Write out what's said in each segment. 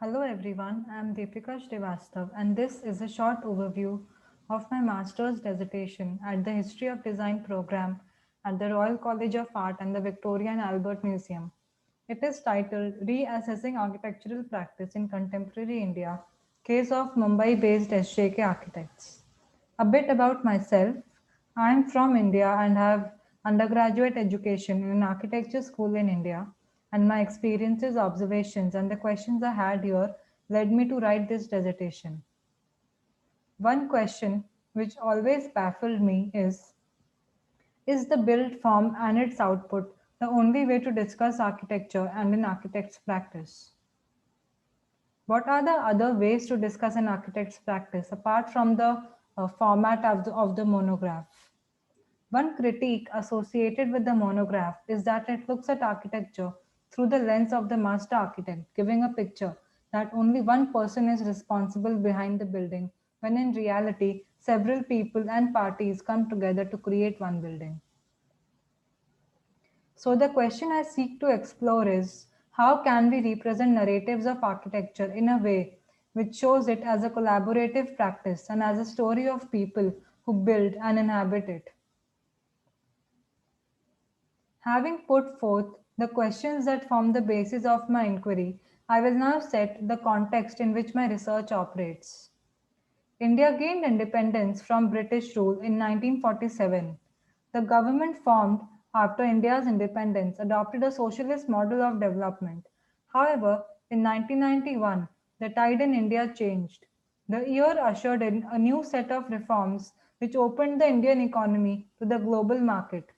Hello everyone, I am Deepika Srivastav and this is a short overview of my master's dissertation at the History of Design program at the Royal College of Art and the Victoria and Albert Museum. It is titled Reassessing Architectural Practice in Contemporary India, Case of Mumbai-based SJK Architects. A bit about myself. I am from India and have undergraduate education in an architecture school in India, and my experiences, observations, and the questions I had here led me to write this dissertation. One question which always baffled me is the build form and its output the only way to discuss architecture and an architect's practice? What are the other ways to discuss an architect's practice apart from the format of the monograph? One critique associated with the monograph is that it looks at architecture through the lens of the master architect, giving a picture that only one person is responsible behind the building, when in reality, several people and parties come together to create one building. So, the question I seek to explore is how can we represent narratives of architecture in a way which shows it as a collaborative practice and as a story of people who build and inhabit it? Having put forth the questions that form the basis of my inquiry, I will now set the context in which my research operates. India gained independence from British rule in 1947. The government formed after India's independence adopted a socialist model of development. However, in 1991, the tide in India changed. The year ushered in a new set of reforms which opened the Indian economy to the global market.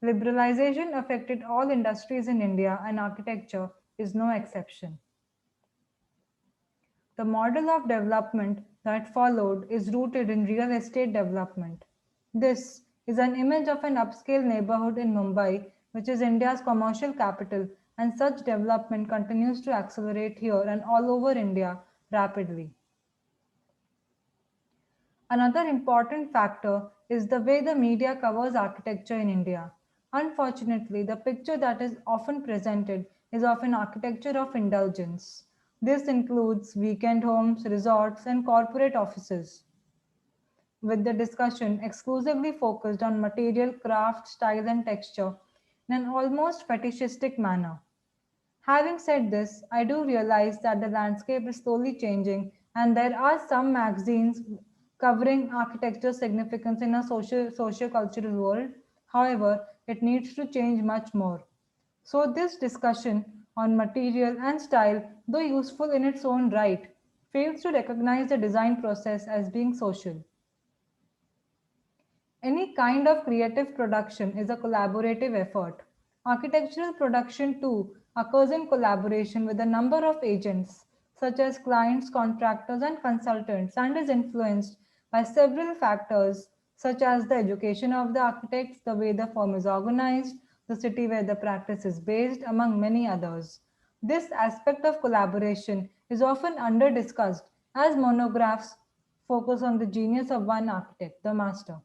Liberalization affected all industries in India, and architecture is no exception. The model of development that followed is rooted in real estate development. This is an image of an upscale neighborhood in Mumbai, which is India's commercial capital, and such development continues to accelerate here and all over India rapidly. Another important factor is the way the media covers architecture in India. Unfortunately, the picture that is often presented is of an architecture of indulgence. This includes weekend homes, resorts, and corporate offices, with the discussion exclusively focused on material, craft, style, and texture in an almost fetishistic manner. Having said this, I do realize that the landscape is slowly changing, and there are some magazines covering architecture's significance in a socio-cultural world. However, it needs to change much more. So, this discussion on material and style, though useful in its own right, fails to recognize the design process as being social. Any kind of creative production is a collaborative effort. Architectural production, too, occurs in collaboration with a number of agents, such as clients, contractors, and consultants, and is influenced by several factors, such as the education of the architects, the way the firm is organized, the city where the practice is based, among many others. This aspect of collaboration is often under discussed as monographs focus on the genius of one architect, the master.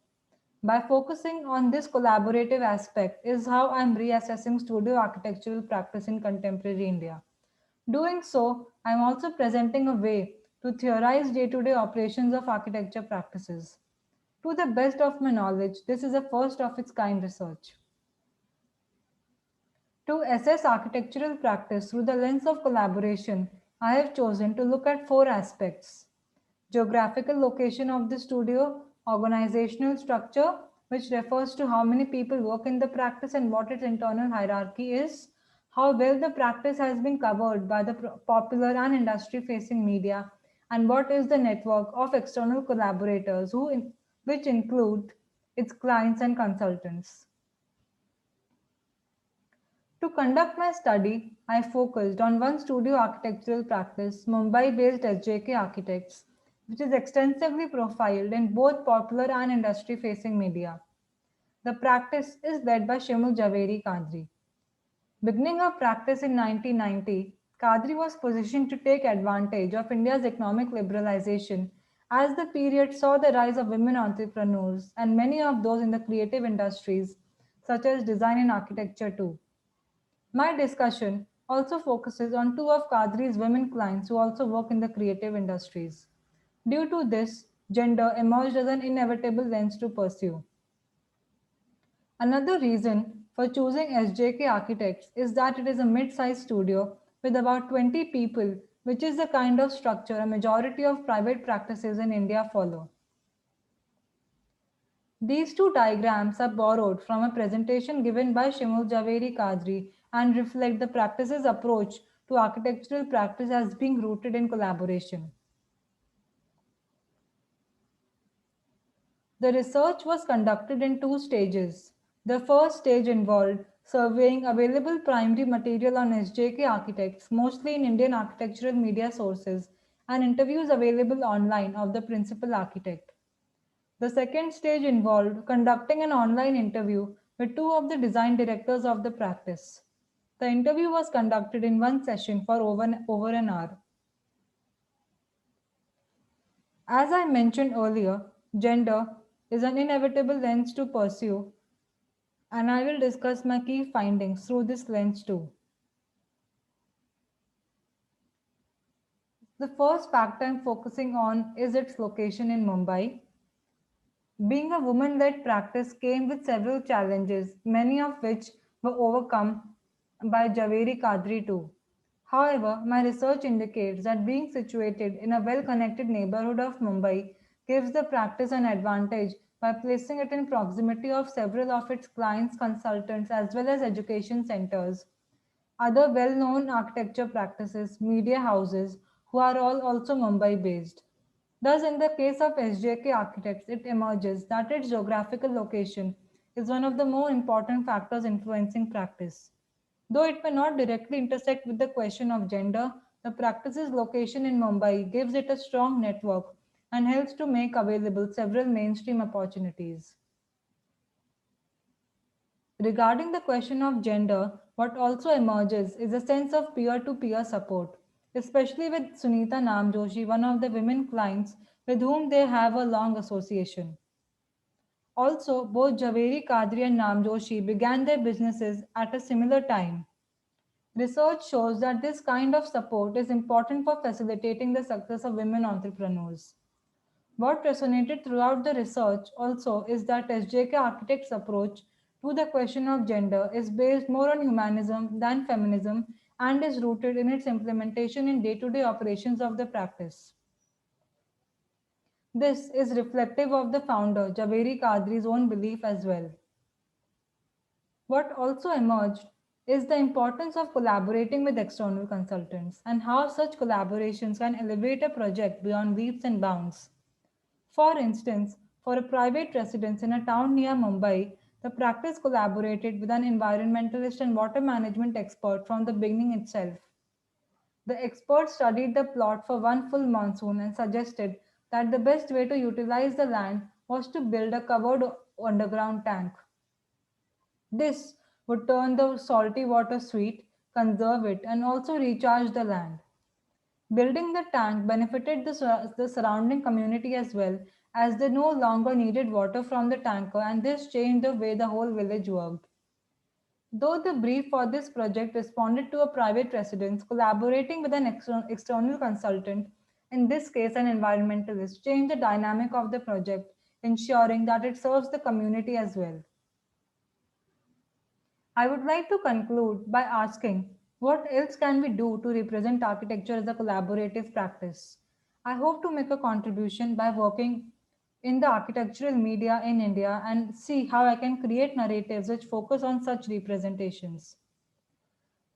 By focusing on this collaborative aspect is how I'm reassessing studio architectural practice in contemporary India. Doing so, I'm also presenting a way to theorize day-to-day operations of architecture practices. To the best of my knowledge, this is a first of its kind research. To assess architectural practice through the lens of collaboration, I have chosen to look at four aspects: geographical location of the studio, organizational structure, which refers to how many people work in the practice and what its internal hierarchy is, how well the practice has been covered by the popular and industry facing media, and what is the network of external collaborators which include its clients and consultants. To conduct my study, I focused on one studio architectural practice, Mumbai based SJK Architects, which is extensively profiled in both popular and industry facing media. The practice is led by Shimul Javeri Kadri. Beginning her practice in 1990, Kadri was positioned to take advantage of India's economic liberalization as the period saw the rise of women entrepreneurs and many of those in the creative industries, such as design and architecture, too. My discussion also focuses on two of Kadri's women clients who also work in the creative industries. Due to this, gender emerged as an inevitable lens to pursue. Another reason for choosing SJK Architects is that it is a mid sized studio with about 20 people, which is the kind of structure a majority of private practices in India follow. These two diagrams are borrowed from a presentation given by Shimul Javeri Kadri and reflect the practice's approach to architectural practice as being rooted in collaboration. The research was conducted in two stages. The first stage involved surveying available primary material on SJK architects, mostly in Indian architectural media sources, and interviews available online of the principal architect. The second stage involved conducting an online interview with two of the design directors of the practice. The interview was conducted in one session for over an hour. As I mentioned earlier, gender is an inevitable lens to pursue, and I will discuss my key findings through this lens too. The first factor I'm focusing on is its location in Mumbai. Being a woman led practice came with several challenges, many of which were overcome by Javeri Kadri too. However, my research indicates that being situated in a well connected neighborhood of Mumbai gives the practice an advantage by placing it in proximity of several of its clients, consultants, as well as education centers. Other well known architecture practices, media houses, who are all also Mumbai based. Thus, in the case of SJK Architects, it emerges that its geographical location is one of the more important factors influencing practice. Though it may not directly intersect with the question of gender, the practice's location in Mumbai gives it a strong network and helps to make available several mainstream opportunities. Regarding the question of gender, what also emerges is a sense of peer to peer support, especially with Sunita Namjoshi, one of the women clients with whom they have a long association. Also, both Javeri Kadri and Namjoshi began their businesses at a similar time. Research shows that this kind of support is important for facilitating the success of women entrepreneurs. What resonated throughout the research also is that SJK Architect's approach to the question of gender is based more on humanism than feminism and is rooted in its implementation in day to day operations of the practice. This is reflective of the founder, Javeri Kadri's own belief as well. What also emerged is the importance of collaborating with external consultants and how such collaborations can elevate a project beyond leaps and bounds. For instance, for a private residence in a town near Mumbai, the practice collaborated with an environmentalist and water management expert from the beginning itself. The expert studied the plot for one full monsoon and suggested that the best way to utilize the land was to build a covered underground tank. This would turn the salty water sweet, conserve it, and also recharge the land. Building the tank benefited the surrounding community as well, as they no longer needed water from the tanker, and this changed the way the whole village worked. Though the brief for this project responded to a private residence, collaborating with an external consultant, in this case an environmentalist, changed the dynamic of the project, ensuring that it serves the community as well. I would like to conclude by asking what else can we do to represent architecture as a collaborative practice? I hope to make a contribution by working in the architectural media in India and see how I can create narratives which focus on such representations.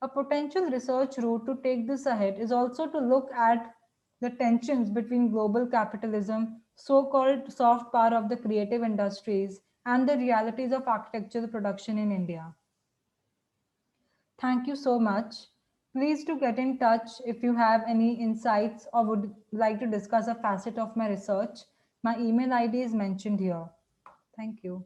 A potential research route to take this ahead is also to look at the tensions between global capitalism, so called soft power of the creative industries, and the realities of architectural production in India. Thank you so much. Please do get in touch if you have any insights or would like to discuss a facet of my research. My email ID is mentioned here. Thank you.